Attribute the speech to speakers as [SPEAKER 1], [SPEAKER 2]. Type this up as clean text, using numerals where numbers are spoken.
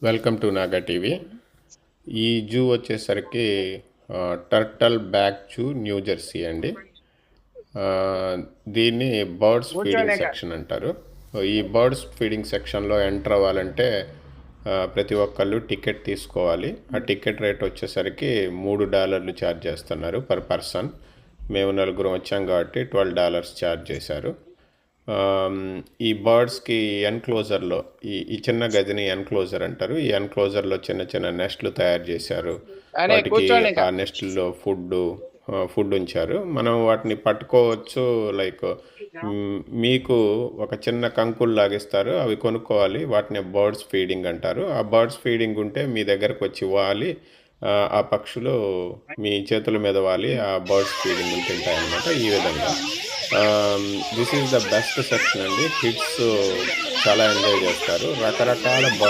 [SPEAKER 1] Welcome to Naga TV. ఈ zoo వచ్చేసరికి turtle back zoo new Jersey అండి. ఆ, దీన్ని బర్డ్స్ ఫీడింగ్
[SPEAKER 2] కూర్చోలేక
[SPEAKER 1] సెక్షన్ అంటారు. ఈ బర్డ్స్ ఫీడింగ్ సెక్షన్లో ఎంటర్ అవ్వాలంటే ప్రతి ఒక్కళ్ళు టికెట్ తీసుకోవాలి. ఆ టికెట్ రేట్ వచ్చేసరికి $3 ఛార్జ్ చేస్తున్నారు పర్ పర్సన్. మేము నలుగురం వచ్చాం కాబట్టి $12 ఛార్జ్ చేశారు. ఈ బర్డ్స్కి ఎన్క్లోజర్లో ఈ చిన్న గదిని ఎన్క్లోజర్ అంటారు. ఈ ఎన్క్లోజర్లో చిన్న చిన్న నెస్ట్లు తయారు చేశారు.
[SPEAKER 2] అరే
[SPEAKER 1] వాటికి
[SPEAKER 2] కూర్చోలేక
[SPEAKER 1] ఆ నెస్ట్లో ఫుడ్ ఉంచారు. మనం వాటిని పట్టుకోవచ్చు. లైక్ మీకు ఒక చిన్న కంకులు లాగిస్తారు, అవి కొనుక్కోవాలి. వాటిని బర్డ్స్ ఫీడింగ్ అంటారు. ఆ బర్డ్స్ ఫీడింగ్ ఉంటే మీ దగ్గరకు వచ్చి వాలి ఆ పక్షులు మీ చేతుల మీద వాలి ఆ బర్డ్స్ ఫీడింగ్ తింటాయి అన్నమాట. ఈ విధంగా this is the best section అండి. కిడ్స్ చాలా ఎంజాయ్ చేస్తారు. రకరకాల బర్డ్స్